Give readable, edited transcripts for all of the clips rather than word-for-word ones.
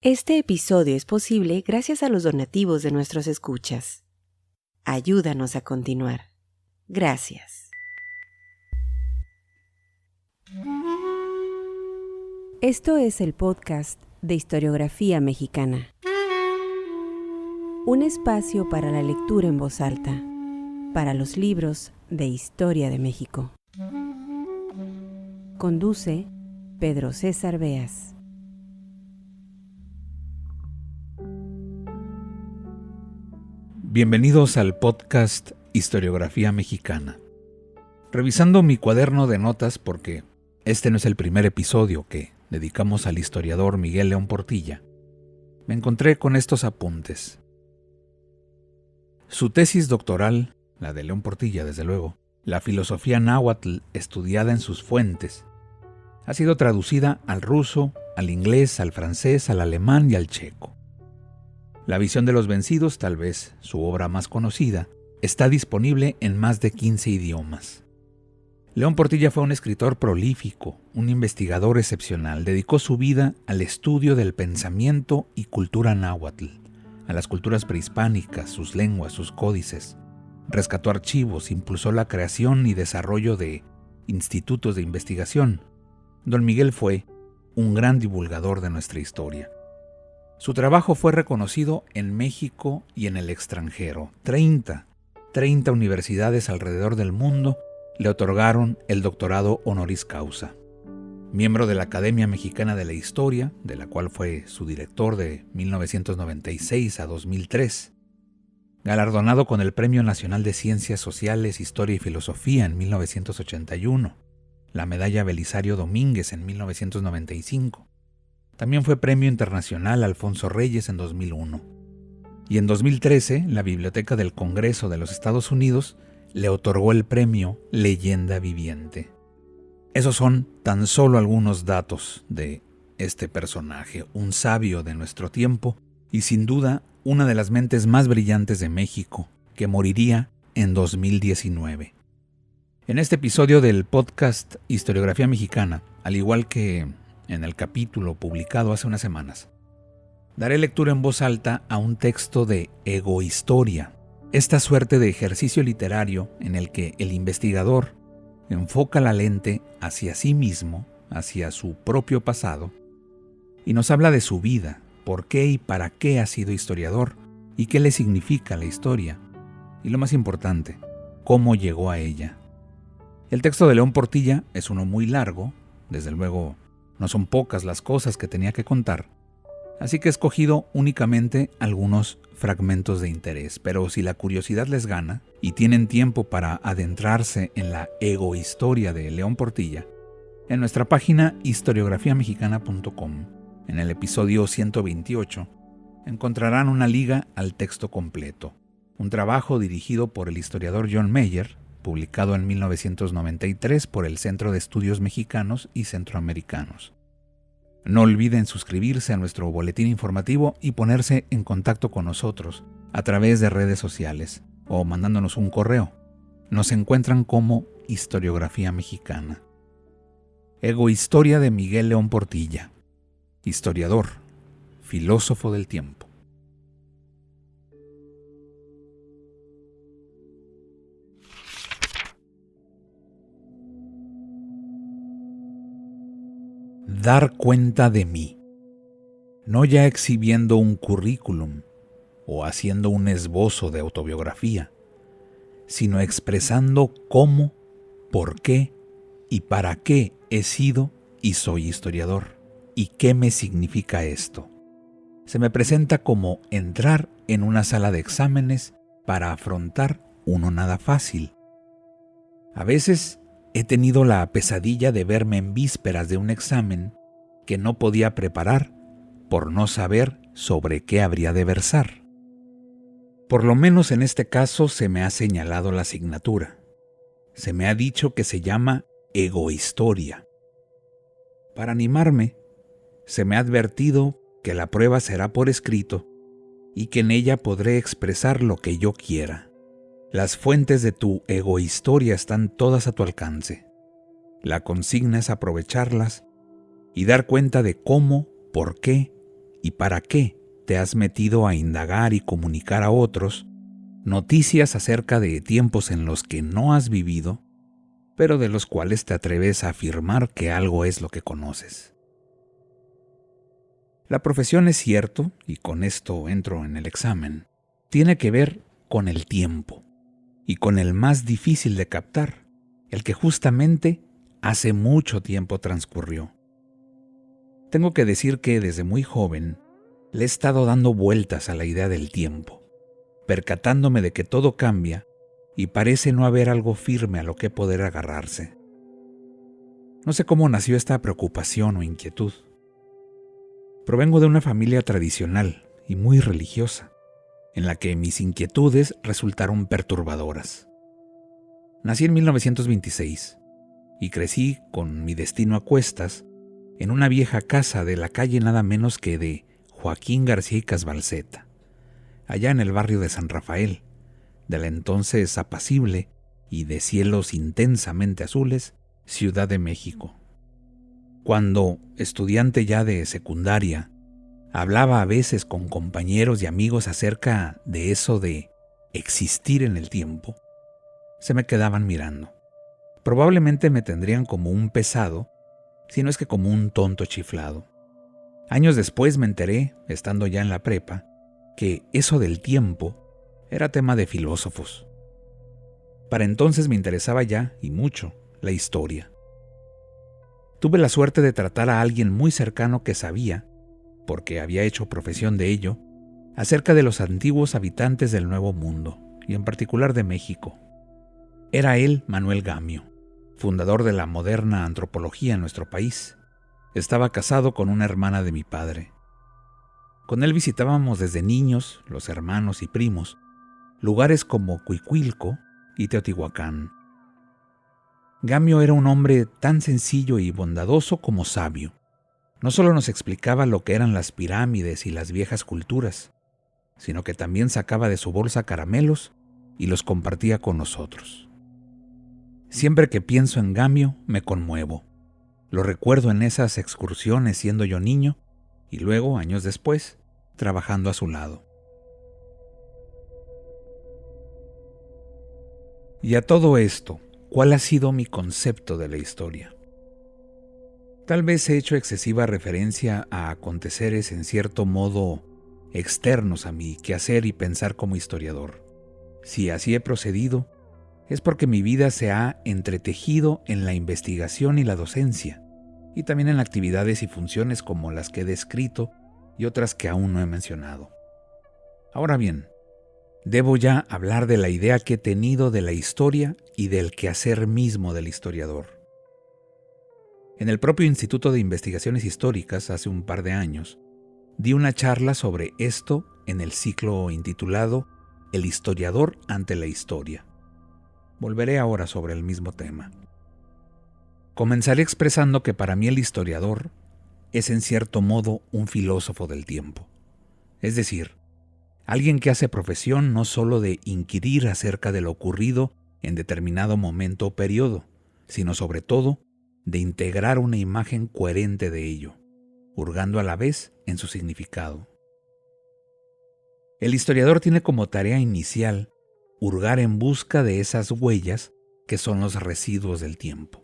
Este episodio es posible gracias a los donativos de nuestros escuchas. Ayúdanos a continuar. Gracias. Esto es el podcast de Historiografía Mexicana. Un espacio para la lectura en voz alta, para los libros de Historia de México. Conduce Pedro César Beas. Bienvenidos al podcast Historiografía Mexicana. Revisando mi cuaderno de notas, porque este no es el primer episodio que dedicamos al historiador Miguel León Portilla, me encontré con estos apuntes. Su tesis doctoral, la de León Portilla desde luego, la filosofía náhuatl estudiada en sus fuentes, ha sido traducida al ruso, al inglés, al francés, al alemán y al checo. La visión de los vencidos, tal vez su obra más conocida, está disponible en más de 15 idiomas. León Portilla fue un escritor prolífico, un investigador excepcional. Dedicó su vida al estudio del pensamiento y cultura náhuatl, a las culturas prehispánicas, sus lenguas, sus códices. Rescató archivos, impulsó la creación y desarrollo de institutos de investigación. Don Miguel fue un gran divulgador de nuestra historia. Su trabajo fue reconocido en México y en el extranjero. 30 universidades alrededor del mundo le otorgaron el doctorado honoris causa. Miembro de la Academia Mexicana de la Historia, de la cual fue su director de 1996 a 2003. Galardonado con el Premio Nacional de Ciencias Sociales, Historia y Filosofía en 1981. La Medalla Belisario Domínguez en 1995. También fue Premio Internacional Alfonso Reyes en 2001. Y en 2013, la Biblioteca del Congreso de los Estados Unidos le otorgó el premio Leyenda Viviente. Esos son tan solo algunos datos de este personaje, un sabio de nuestro tiempo y sin duda una de las mentes más brillantes de México, que moriría en 2019. En este episodio del podcast Historiografía Mexicana, al igual que en el capítulo publicado hace unas semanas, daré lectura en voz alta a un texto de egohistoria, esta suerte de ejercicio literario en el que el investigador enfoca la lente hacia sí mismo, hacia su propio pasado, y nos habla de su vida, por qué y para qué ha sido historiador, y qué le significa la historia, y lo más importante, cómo llegó a ella. El texto de León Portilla es uno muy largo, desde luego no son pocas las cosas que tenía que contar, así que he escogido únicamente algunos fragmentos de interés. Pero si la curiosidad les gana y tienen tiempo para adentrarse en la egohistoria de León Portilla, en nuestra página historiografiamexicana.com, en el episodio 128, encontrarán una liga al texto completo, un trabajo dirigido por el historiador John Meyer, publicado en 1993 por el Centro de Estudios Mexicanos y Centroamericanos. No olviden suscribirse a nuestro boletín informativo y ponerse en contacto con nosotros a través de redes sociales o mandándonos un correo. Nos encuentran como Historiografía Mexicana. Egohistoria de Miguel León Portilla, historiador, filósofo del tiempo. Dar cuenta de mí, no ya exhibiendo un currículum o haciendo un esbozo de autobiografía, sino expresando cómo, por qué y para qué he sido y soy historiador, y qué me significa esto. Se me presenta como entrar en una sala de exámenes para afrontar uno nada fácil. A veces he tenido la pesadilla de verme en vísperas de un examen que no podía preparar por no saber sobre qué habría de versar. Por lo menos en este caso se me ha señalado la asignatura. Se me ha dicho que se llama egohistoria. Para animarme, se me ha advertido que la prueba será por escrito y que en ella podré expresar lo que yo quiera. Las fuentes de tu egohistoria están todas a tu alcance. La consigna es aprovecharlas y dar cuenta de cómo, por qué y para qué te has metido a indagar y comunicar a otros noticias acerca de tiempos en los que no has vivido, pero de los cuales te atreves a afirmar que algo es lo que conoces. La profesión, es cierto, y con esto entro en el examen, tiene que ver con el tiempo, y con el más difícil de captar, el que justamente hace mucho tiempo transcurrió. Tengo que decir que desde muy joven le he estado dando vueltas a la idea del tiempo, percatándome de que todo cambia y parece no haber algo firme a lo que poder agarrarse. No sé cómo nació esta preocupación o inquietud. Provengo de una familia tradicional y muy religiosa, en la que mis inquietudes resultaron perturbadoras. Nací en 1926 y crecí con mi destino a cuestas en una vieja casa de la calle nada menos que de Joaquín García y Casbalceta, allá en el barrio de San Rafael, de la entonces apacible y de cielos intensamente azules Ciudad de México. Cuando, estudiante ya de secundaria, hablaba a veces con compañeros y amigos acerca de eso de existir en el tiempo, se me quedaban mirando. Probablemente me tendrían como un pesado, si no es que como un tonto chiflado. Años después me enteré, estando ya en la prepa, que eso del tiempo era tema de filósofos. Para entonces me interesaba ya, y mucho, la historia. Tuve la suerte de tratar a alguien muy cercano que sabía, porque había hecho profesión de ello, acerca de los antiguos habitantes del Nuevo Mundo, y en particular de México. Era él Manuel Gamio, fundador de la moderna antropología en nuestro país. Estaba casado con una hermana de mi padre. Con él visitábamos desde niños, los hermanos y primos, lugares como Cuicuilco y Teotihuacán. Gamio era un hombre tan sencillo y bondadoso como sabio. No solo nos explicaba lo que eran las pirámides y las viejas culturas, sino que también sacaba de su bolsa caramelos y los compartía con nosotros. Siempre que pienso en Gamio, me conmuevo. Lo recuerdo en esas excursiones siendo yo niño y luego, años después, trabajando a su lado. Y a todo esto, ¿cuál ha sido mi concepto de la historia? Tal vez he hecho excesiva referencia a aconteceres en cierto modo externos a mi quehacer y pensar como historiador. Si así he procedido, es porque mi vida se ha entretejido en la investigación y la docencia, y también en actividades y funciones como las que he descrito y otras que aún no he mencionado. Ahora bien, debo ya hablar de la idea que he tenido de la historia y del quehacer mismo del historiador. En el propio Instituto de Investigaciones Históricas, hace un par de años, di una charla sobre esto en el ciclo intitulado El historiador ante la historia. Volveré ahora sobre el mismo tema. Comenzaré expresando que para mí el historiador es en cierto modo un filósofo del tiempo. Es decir, alguien que hace profesión no solo de inquirir acerca de lo ocurrido en determinado momento o periodo, sino sobre todo de integrar una imagen coherente de ello, hurgando a la vez en su significado. El historiador tiene como tarea inicial hurgar en busca de esas huellas que son los residuos del tiempo.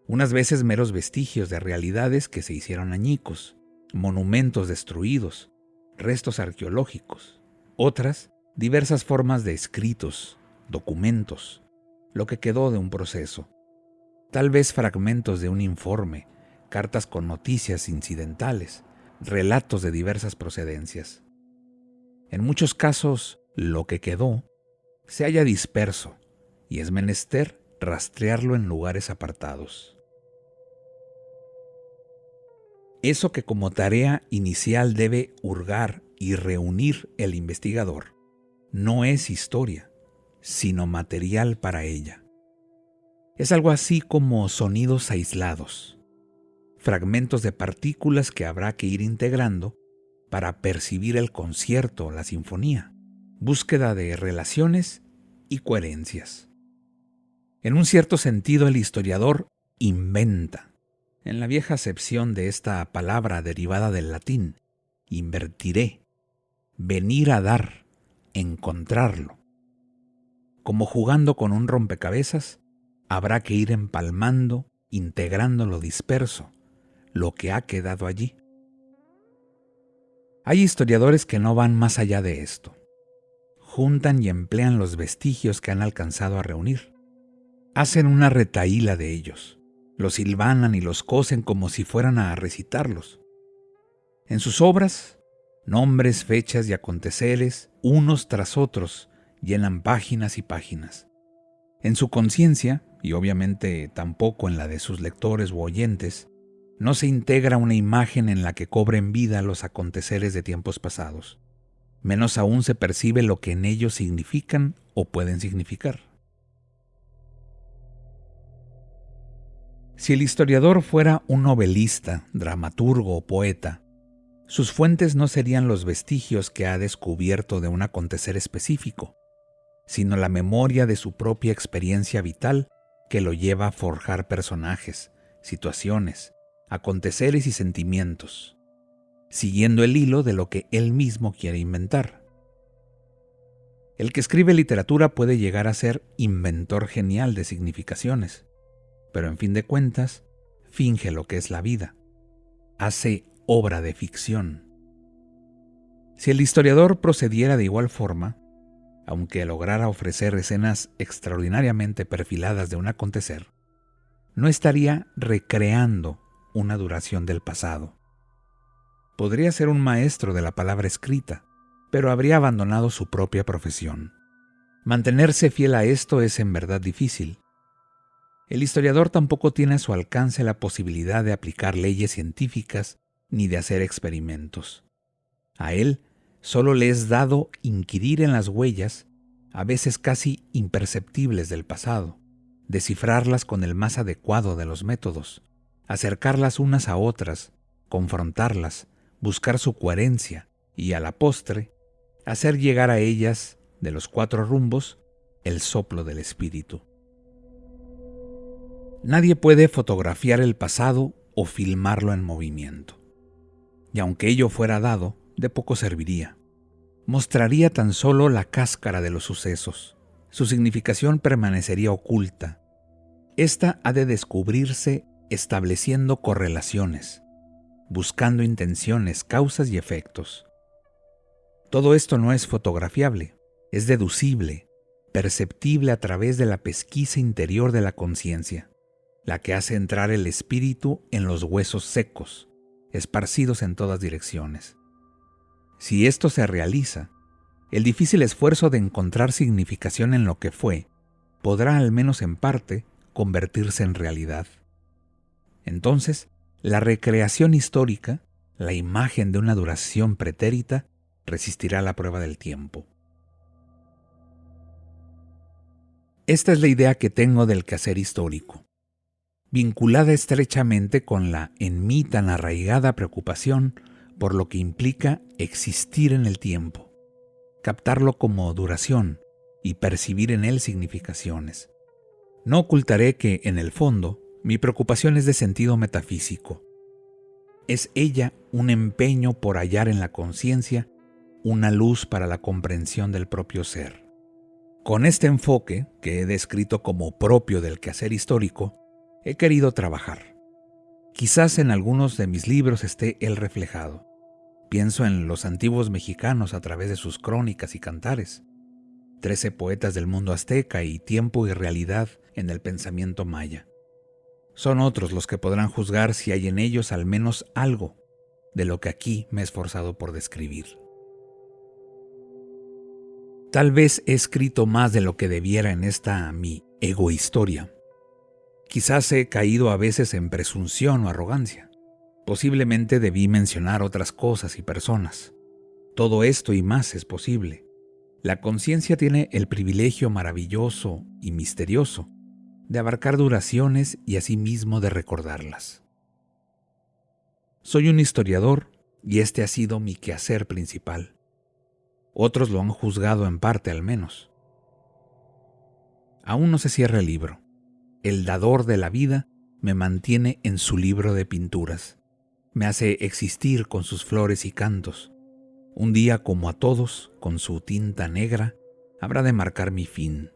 Unas veces meros vestigios de realidades que se hicieron añicos, monumentos destruidos, restos arqueológicos, otras diversas formas de escritos, documentos, lo que quedó de un proceso, tal vez fragmentos de un informe, cartas con noticias incidentales, relatos de diversas procedencias. En muchos casos, lo que quedó se halla disperso y es menester rastrearlo en lugares apartados. Eso que como tarea inicial debe hurgar y reunir el investigador no es historia, sino material para ella. Es algo así como sonidos aislados, fragmentos de partículas que habrá que ir integrando para percibir el concierto o la sinfonía, búsqueda de relaciones y coherencias. En un cierto sentido, el historiador inventa, en la vieja acepción de esta palabra derivada del latín, invertiré, venir a dar, encontrarlo. Como jugando con un rompecabezas, habrá que ir empalmando, integrando lo disperso, lo que ha quedado allí. Hay historiadores que no van más allá de esto. Juntan y emplean los vestigios que han alcanzado a reunir. Hacen una retahíla de ellos. Los hilvanan y los cosen como si fueran a recitarlos. En sus obras, nombres, fechas y aconteceres, unos tras otros, llenan páginas y páginas. En su conciencia, y obviamente tampoco en la de sus lectores u oyentes, no se integra una imagen en la que cobren vida los aconteceres de tiempos pasados. Menos aún se percibe lo que en ellos significan o pueden significar. Si el historiador fuera un novelista, dramaturgo o poeta, sus fuentes no serían los vestigios que ha descubierto de un acontecer específico, sino la memoria de su propia experiencia vital que lo lleva a forjar personajes, situaciones, aconteceres y sentimientos, siguiendo el hilo de lo que él mismo quiere inventar. El que escribe literatura puede llegar a ser inventor genial de significaciones, pero en fin de cuentas, finge lo que es la vida. Hace obra de ficción. Si el historiador procediera de igual forma, aunque lograra ofrecer escenas extraordinariamente perfiladas de un acontecer, no estaría recreando una duración del pasado. Podría ser un maestro de la palabra escrita, pero habría abandonado su propia profesión. Mantenerse fiel a esto es en verdad difícil. El historiador tampoco tiene a su alcance la posibilidad de aplicar leyes científicas ni de hacer experimentos. A él solo le es dado inquirir en las huellas, a veces casi imperceptibles del pasado, descifrarlas con el más adecuado de los métodos, acercarlas unas a otras, confrontarlas, buscar su coherencia y, a la postre, hacer llegar a ellas, de los 4 rumbos, el soplo del espíritu. Nadie puede fotografiar el pasado o filmarlo en movimiento. Y aunque ello fuera dado, de poco serviría. Mostraría tan solo la cáscara de los sucesos. Su significación permanecería oculta. Esta ha de descubrirse estableciendo correlaciones, buscando intenciones, causas y efectos. Todo esto no es fotografiable, es deducible, perceptible a través de la pesquisa interior de la conciencia, la que hace entrar el espíritu en los huesos secos, esparcidos en todas direcciones. Si esto se realiza, el difícil esfuerzo de encontrar significación en lo que fue podrá, al menos en parte, convertirse en realidad. Entonces, la recreación histórica, la imagen de una duración pretérita, resistirá la prueba del tiempo. Esta es la idea que tengo del quehacer histórico, vinculada estrechamente con la en mí tan arraigada preocupación por lo que implica existir en el tiempo, captarlo como duración y percibir en él significaciones. No ocultaré que, en el fondo, mi preocupación es de sentido metafísico. Es ella un empeño por hallar en la conciencia una luz para la comprensión del propio ser. Con este enfoque, que he descrito como propio del quehacer histórico, he querido trabajar. Quizás en algunos de mis libros esté él reflejado. Pienso en los antiguos mexicanos a través de sus crónicas y cantares, 13 poetas del mundo azteca y Tiempo y Realidad en el pensamiento maya. Son otros los que podrán juzgar si hay en ellos al menos algo de lo que aquí me he esforzado por describir. Tal vez he escrito más de lo que debiera en esta mi egohistoria. Quizás he caído a veces en presunción o arrogancia. Posiblemente debí mencionar otras cosas y personas. Todo esto y más es posible. La conciencia tiene el privilegio maravilloso y misterioso de abarcar duraciones y asimismo de recordarlas. Soy un historiador y este ha sido mi quehacer principal. Otros lo han juzgado en parte al menos. Aún no se cierra el libro. El dador de la vida me mantiene en su libro de pinturas. me hace existir con sus flores y cantos. Un día, como a todos, con su tinta negra, habrá de marcar mi fin.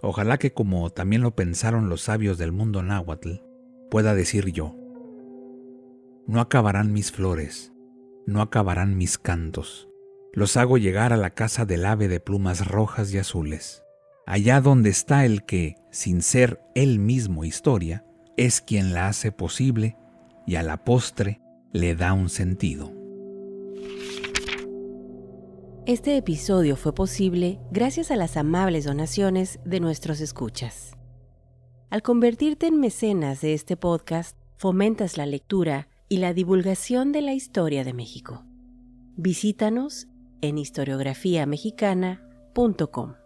Ojalá que, como también lo pensaron los sabios del mundo náhuatl, pueda decir yo: no acabarán mis flores, no acabarán mis cantos. Los hago llegar a la casa del ave de plumas rojas y azules, allá donde está el que, sin ser él mismo historia, es quien la hace posible y a la postre le da un sentido. Este episodio fue posible gracias a las amables donaciones de nuestros escuchas. Al convertirte en mecenas de este podcast, fomentas la lectura y la divulgación de la historia de México. Visítanos en historiografiamexicana.com.